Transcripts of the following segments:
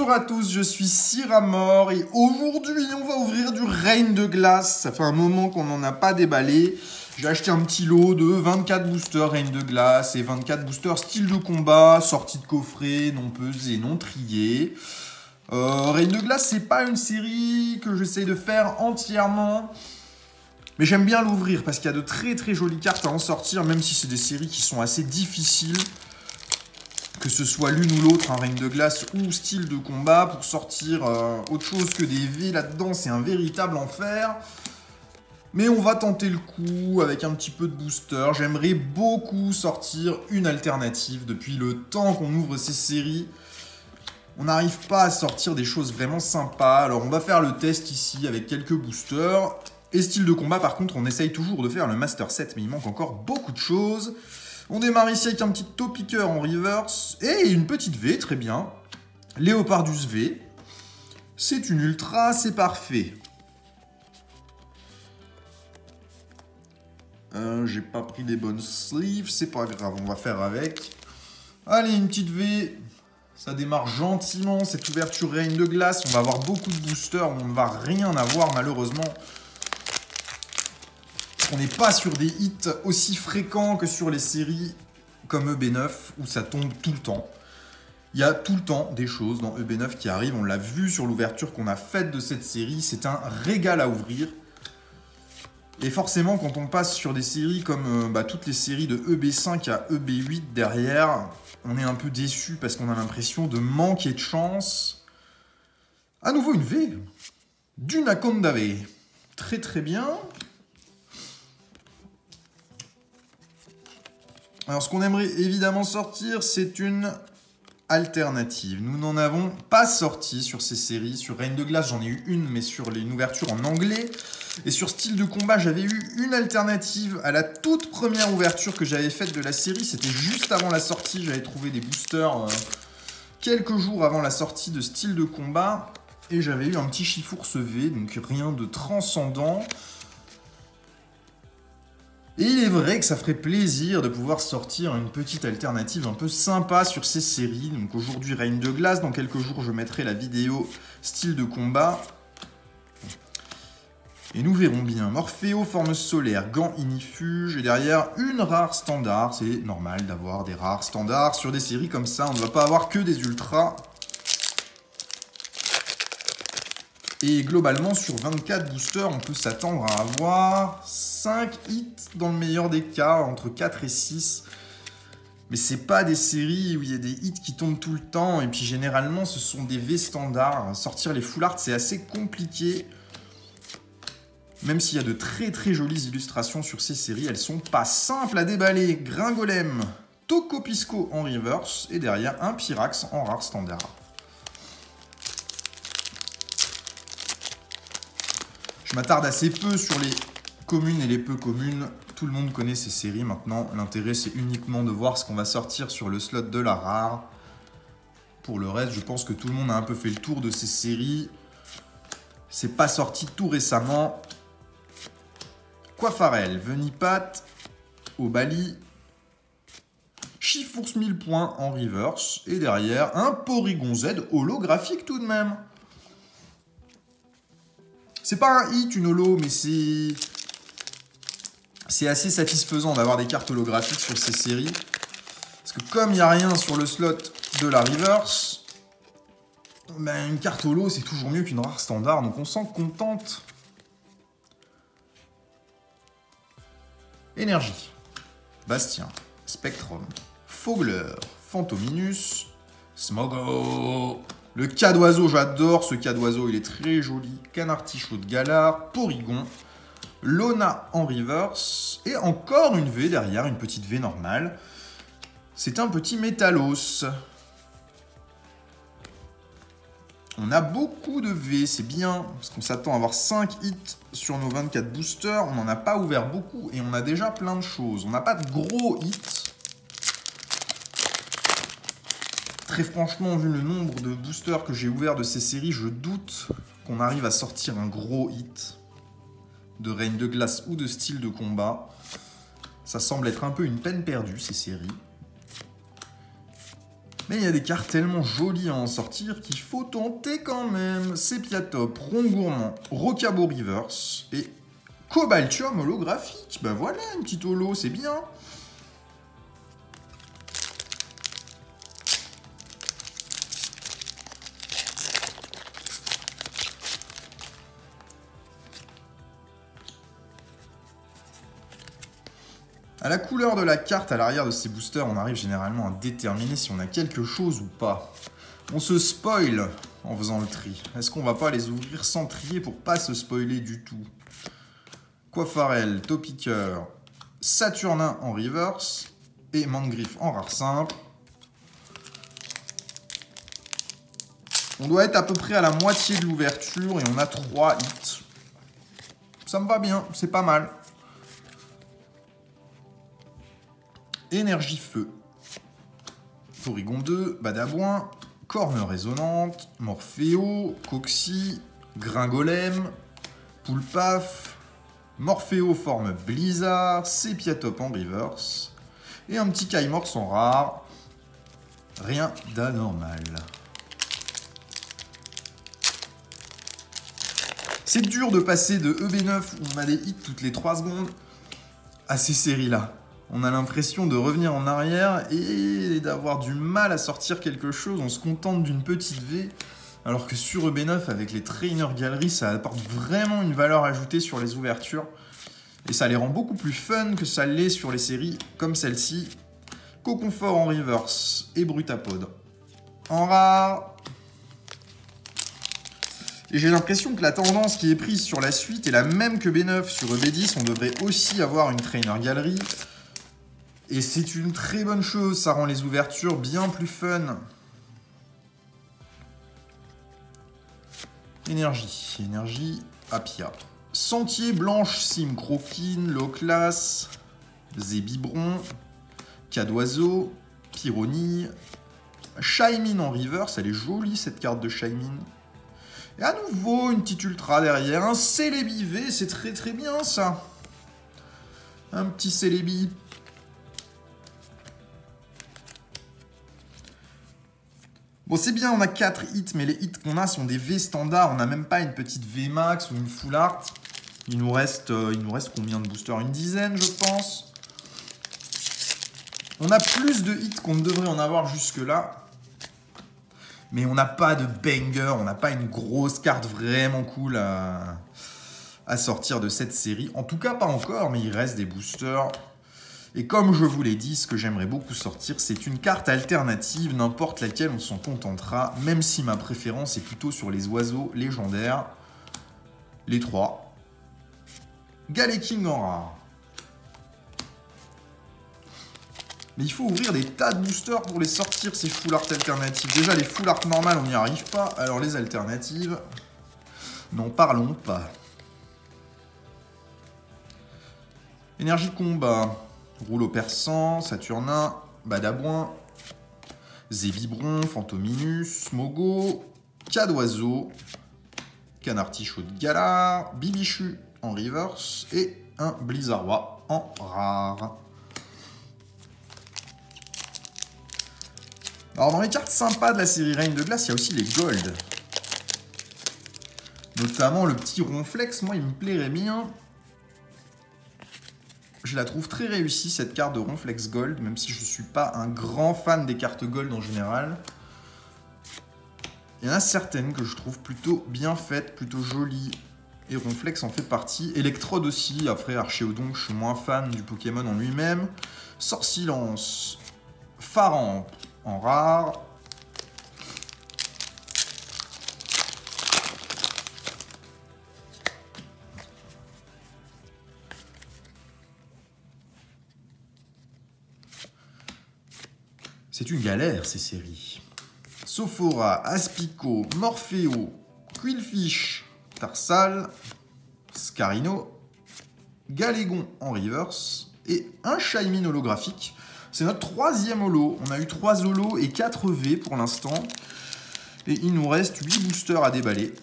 Bonjour à tous, je suis Syramore et aujourd'hui on va ouvrir du Reign de Glace. Ça fait un moment qu'on n'en a pas déballé. J'ai acheté un petit lot de 24 boosters Reign de Glace et 24 boosters style de combat, sortis de coffret, non pesés, non triés. Reign de Glace, c'est pas une série que j'essaye de faire entièrement. Mais j'aime bien l'ouvrir parce qu'il y a de très jolies cartes à en sortir, même si c'est des séries qui sont assez difficiles. Que ce soit l'une ou l'autre, un Reign de Glace ou style de combat, pour sortir autre chose que des V là-dedans, c'est un véritable enfer. Mais on va tenter le coup avec un petit peu de booster. J'aimerais beaucoup sortir une alternative. Depuis le temps qu'on ouvre ces séries, on n'arrive pas à sortir des choses vraiment sympas. Alors on va faire le test ici avec quelques boosters. Et style de combat, par contre, on essaye toujours de faire le Master Set, mais il manque encore beaucoup de choses. On démarre ici avec un petit Topiqueur en reverse et une petite V, très bien. Léopardus V. C'est une ultra, c'est parfait. J'ai pas pris des bonnes sleeves, c'est pas grave, on va faire avec. Allez, une petite V. Ça démarre gentiment, cette ouverture Reign de Glace. On va avoir beaucoup de boosters, mais on ne va rien avoir malheureusement. On n'est pas sur des hits aussi fréquents que sur les séries comme EB9 où ça tombe tout le temps. Il y a tout le temps des choses dans EB9 qui arrivent. On l'a vu sur l'ouverture qu'on a faite de cette série. C'est un régal à ouvrir. Et forcément, quand on passe sur des séries comme toutes les séries de EB5 à EB8 derrière, on est un peu déçu parce qu'on a l'impression de manquer de chance. À nouveau une V. D'une Akonda V. Très bien. Alors, ce qu'on aimerait évidemment sortir, c'est une alternative. Nous n'en avons pas sorti sur ces séries. Sur Reign de Glace, j'en ai eu une, mais sur une ouverture en anglais. Et sur style de combat, j'avais eu une alternative à la toute première ouverture que j'avais faite de la série. C'était juste avant la sortie. J'avais trouvé des boosters quelques jours avant la sortie de style de combat. Et j'avais eu un petit Chifours V, donc rien de transcendant. Et il est vrai que ça ferait plaisir de pouvoir sortir une petite alternative un peu sympa sur ces séries. Donc aujourd'hui Reign de Glace, dans quelques jours je mettrai la vidéo style de combat. Et nous verrons bien. Morphéo, forme solaire, gant inifuge, et derrière une rare standard. C'est normal d'avoir des rares standards sur des séries comme ça, on ne va pas avoir que des ultras. Et globalement, sur 24 boosters, on peut s'attendre à avoir 5 hits dans le meilleur des cas, entre 4 et 6. Mais c'est pas des séries où il y a des hits qui tombent tout le temps. Et puis généralement, ce sont des V standards. Sortir les full art, c'est assez compliqué. Même s'il y a de très jolies illustrations sur ces séries, elles sont pas simples à déballer. Gringolem, Tocopisco en reverse. Et derrière, un Pyrax en rare standard. Je m'attarde assez peu sur les communes et les peu communes. Tout le monde connaît ces séries maintenant. L'intérêt, c'est uniquement de voir ce qu'on va sortir sur le slot de la rare. Pour le reste, je pense que tout le monde a un peu fait le tour de ces séries. C'est pas sorti tout récemment. Quafarel, Venipat, Obali, Chifours 1000 points en reverse. Et derrière, un Porygon Z holographique tout de même. C'est pas un hit, une holo, mais c'est assez satisfaisant d'avoir des cartes holographiques sur ces séries. Parce que comme il n'y a rien sur le slot de la reverse, ben une carte holo, c'est toujours mieux qu'une rare standard, donc on s'en contente. Énergie, Bastien, Spectrum, Fogler, Fantominus, Smogo. Le cas d'oiseau, j'adore ce cas d'oiseau, il est très joli. Canartichaud de Galar, Porygon, Lona en reverse, et encore une V derrière, une petite V normale. C'est un petit Métalos. On a beaucoup de V, c'est bien, parce qu'on s'attend à avoir 5 hits sur nos 24 boosters. On n'en a pas ouvert beaucoup, et on a déjà plein de choses. On n'a pas de gros hits. Très franchement, vu le nombre de boosters que j'ai ouverts de ces séries, je doute qu'on arrive à sortir un gros hit de Reign de Glace ou de style de combat. Ça semble être un peu une peine perdue, ces séries. Mais il y a des cartes tellement jolies à en sortir qu'il faut tenter quand même. Sépiatop, Rond Gourmand, Rocabo Reverse et Cobaltium holographique. Bah voilà, une petite holo, c'est bien. À la couleur de la carte à l'arrière de ces boosters, on arrive généralement à déterminer si on a quelque chose ou pas. On se spoil en faisant le tri. Est-ce qu'on va pas les ouvrir sans trier pour pas se spoiler du tout? Coiffarel, Topiqueur, Saturnin en reverse et Mangriff en rare simple. On doit être à peu près à la moitié de l'ouverture et on a 3 hits. Ça me va bien, c'est pas mal. Énergie Feu, Porygon 2, Badabouin, Corne Résonante, Morphéo, Coxy, Gringolem, Poulpaf, Morphéo forme Blizzard, Sépiatop en reverse, et un petit Kaimorx en rare. Rien d'anormal. C'est dur de passer de EB9 où on a des hits toutes les 3 secondes à ces séries-là. On a l'impression de revenir en arrière et d'avoir du mal à sortir quelque chose. On se contente d'une petite V. Alors que sur EB9, avec les Trainer Gallery, ça apporte vraiment une valeur ajoutée sur les ouvertures. Et ça les rend beaucoup plus fun que ça l'est sur les séries comme celle-ci. Coconfort en reverse et Brutapod en rare. Et j'ai l'impression que la tendance qui est prise sur la suite est la même que B9. Sur EB10, on devrait aussi avoir une Trainer Gallery. Et c'est une très bonne chose, ça rend les ouvertures bien plus fun. Énergie, Apia. Sentier, Blanche, Sim, Croquine, Low Class, Zébibron, Cadoiseau, Pyronille, Shaymin en reverse, elle est jolie cette carte de Shaymin. Et à nouveau, une petite ultra derrière, un Celebi V, c'est très très bien ça. Un petit Celebi. Bon, c'est bien, on a 4 hits, mais les hits qu'on a sont des V standards. On n'a même pas une petite V max ou une full art. Il nous reste combien de boosters? Une dizaine, je pense. On a plus de hits qu'on ne devrait en avoir jusque-là. Mais on n'a pas de banger, on n'a pas une grosse carte vraiment cool à sortir de cette série. En tout cas, pas encore, mais il reste des boosters. Et comme je vous l'ai dit, ce que j'aimerais beaucoup sortir, c'est une carte alternative, n'importe laquelle on s'en contentera, même si ma préférence est plutôt sur les oiseaux légendaires. Les 3. Galeking en rare. Mais il faut ouvrir des tas de boosters pour les sortir, ces full art alternatives. Déjà, les full art normales, on n'y arrive pas. Alors les alternatives, n'en parlons pas. Énergie combat. Rouleau perçant, Saturnin, Badabouin, Zébibron, Fantominus, Smogo, Cadoiseau, Canartichaud de Galar, Bibichu en reverse et un Blizzardois en rare. Alors dans les cartes sympas de la série Reign de Glace, il y a aussi les Gold. Notamment le petit Ronflex, moi il me plairait bien. Je la trouve très réussie cette carte de Ronflex Gold, même si je ne suis pas un grand fan des cartes Gold en général. Il y en a certaines que je trouve plutôt bien faites, plutôt jolies. Et Ronflex en fait partie. Electrode aussi, après Archéodon, je suis moins fan du Pokémon en lui-même. Sorcilence, Pharamp en rare. C'est une galère, ces séries. Sophora, Aspico, Morphéo, Quillfish, Tarsal, Scarino, Galégon en reverse et un Shaymin holographique. C'est notre 3e holo. On a eu 3 holos et 4 V pour l'instant. Et il nous reste 8 boosters à déballer.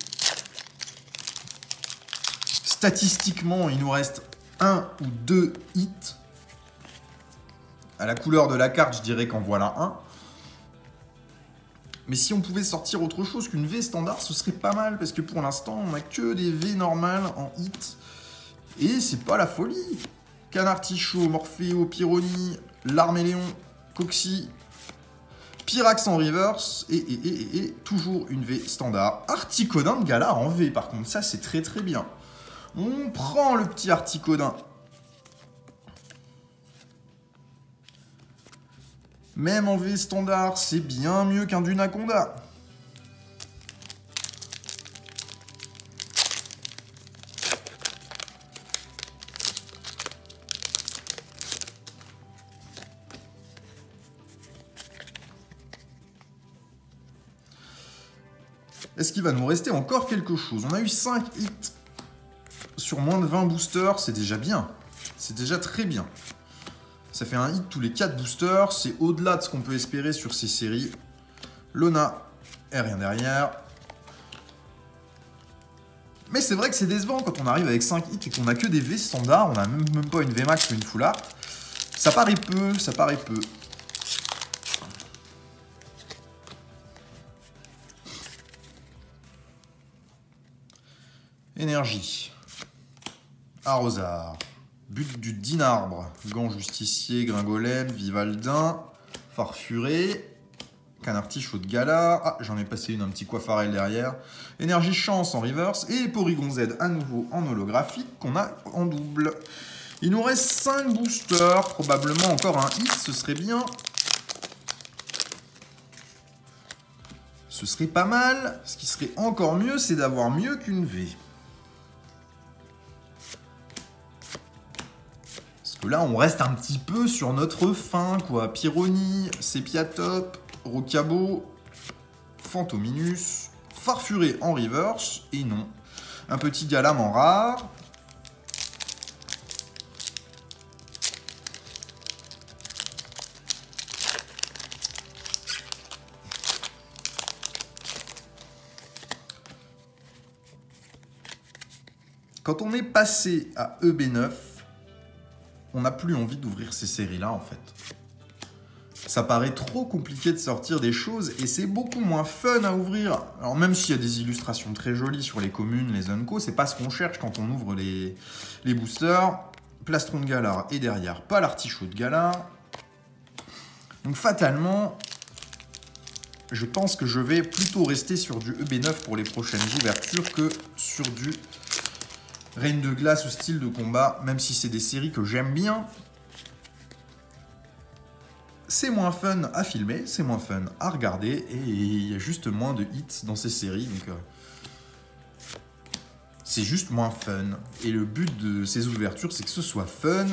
Statistiquement, il nous reste 1 ou 2 hits. À la couleur de la carte, je dirais qu'en voilà un. Mais si on pouvait sortir autre chose qu'une V standard, ce serait pas mal, parce que pour l'instant, on a que des V normales en hit. Et c'est pas la folie. Canartichaud, Morpheo, Pyrrhony, Larméléon, Coxy, Pyrax en reverse, et toujours une V standard. Articodin de Galar en V, par contre, ça c'est très très bien. On prend le petit Articodin. Même en V standard, c'est bien mieux qu'un Dunaconda. Est-ce qu'il va nous rester encore quelque chose? On a eu 5 hits sur moins de 20 boosters, c'est déjà bien. C'est déjà très bien. Ça fait un hit tous les 4 boosters, c'est au-delà de ce qu'on peut espérer sur ces séries. Lona, et rien derrière. Mais c'est vrai que c'est décevant quand on arrive avec 5 hits et qu'on a que des V standards, on n'a même pas une V max ou une full art. Ça paraît peu, ça paraît peu. Énergie. Arrosard. But du Dinarbre. Gant Justicier, Gringolem, Vivaldin, Farfuré, Canartichaud de Galar. Ah, j'en ai passé une, un petit Coiffarel derrière. Énergie Chance en reverse. Et Porygon Z à nouveau en holographique qu'on a en double. Il nous reste 5 boosters. Probablement encore un hit, ce serait bien. Ce serait pas mal. Ce qui serait encore mieux, c'est d'avoir mieux qu'une V. Là, on reste un petit peu sur notre fin, quoi. Pyrrhony, Sépiatop, Rocabo, Phantominus, Farfuré en reverse, et non. Un petit Galam en rare. Quand on est passé à EB9, on n'a plus envie d'ouvrir ces séries-là, en fait. Ça paraît trop compliqué de sortir des choses, et c'est beaucoup moins fun à ouvrir. Alors même s'il y a des illustrations très jolies sur les communes, les Unco, c'est pas ce qu'on cherche quand on ouvre les boosters. Plastron de Galar et derrière, pas l'artichaut de Galar. Donc fatalement, je pense que je vais plutôt rester sur du EB9 pour les prochaines ouvertures que sur du Reine de glace ou style de combat, même si c'est des séries que j'aime bien. C'est moins fun à filmer, c'est moins fun à regarder, et il y a juste moins de hits dans ces séries, donc c'est juste moins fun. Et le but de ces ouvertures, c'est que ce soit fun,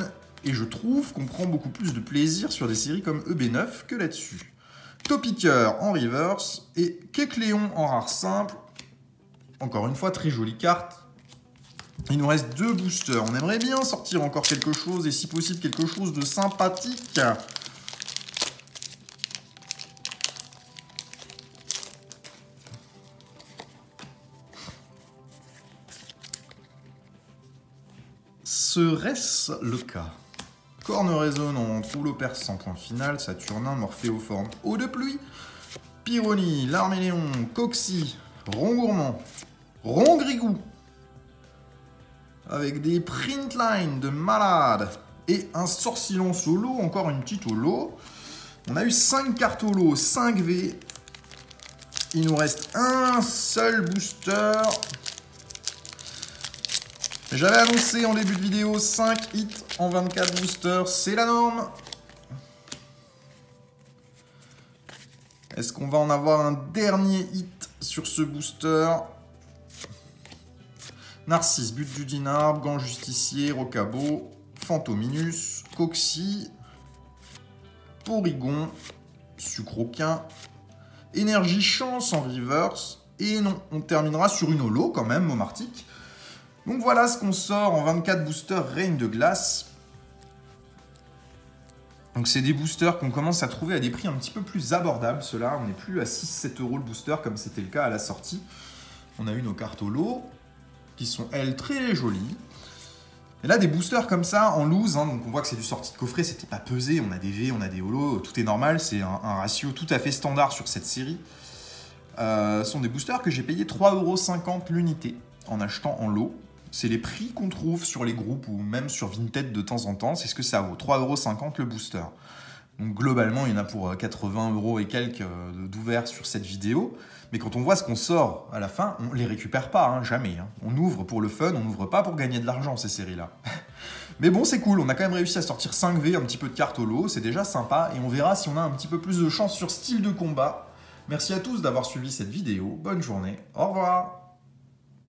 et je trouve qu'on prend beaucoup plus de plaisir sur des séries comme EB9 que là-dessus. Topiqueur en reverse, et Kecléon en rare simple. Encore une fois, très jolie carte. Il nous reste 2 boosters. On aimerait bien sortir encore quelque chose, et si possible quelque chose de sympathique. Serait-ce le cas? Corne résonnante, rouleau perçant, point final, Saturnin, Morphéoforme, eau de pluie, Pyrrhony, Larméléon, Coxy, Rond gourmand, Rond grigou, avec des print lines de malade et un Sorcillon solo, encore une petite holo. On a eu 5 cartes holo, 5 V. Il nous reste un seul booster. J'avais annoncé en début de vidéo 5 hits en 24 boosters, c'est la norme. Est-ce qu'on va en avoir un dernier hit sur ce booster? Narcisse, but du Dinarbre, Gant Justicier, Rocabo, Phantominus, Coxy, Porygon, Sucroquin, Énergie Chance en reverse, et non, on terminera sur une holo quand même, Momartic. Donc voilà ce qu'on sort en 24 boosters Reine de glace. Donc c'est des boosters qu'on commence à trouver à des prix un petit peu plus abordables, ceux-là. On n'est plus à 6-7 € le booster comme c'était le cas à la sortie. On a eu nos cartes holo, qui sont, elles, très jolies. Et là, des boosters comme ça, en loose, hein, donc on voit que c'est du sortie de coffret, c'était pas pesé, on a des V, on a des holo, tout est normal, c'est un ratio tout à fait standard sur cette série. sont des boosters que j'ai payé 3,50 € l'unité en achetant en lot. C'est les prix qu'on trouve sur les groupes ou même sur Vinted de temps en temps, c'est ce que ça vaut, 3,50 € le booster. Donc globalement, il y en a pour 80 € et quelques d'ouverts sur cette vidéo. Mais quand on voit ce qu'on sort à la fin, on les récupère pas, hein, jamais. Hein. On ouvre pour le fun, on n'ouvre pas pour gagner de l'argent, ces séries-là. Mais bon, c'est cool, on a quand même réussi à sortir 5V, un petit peu de cartes au lot, c'est déjà sympa. Et on verra si on a un petit peu plus de chance sur style de combat. Merci à tous d'avoir suivi cette vidéo, bonne journée, au revoir.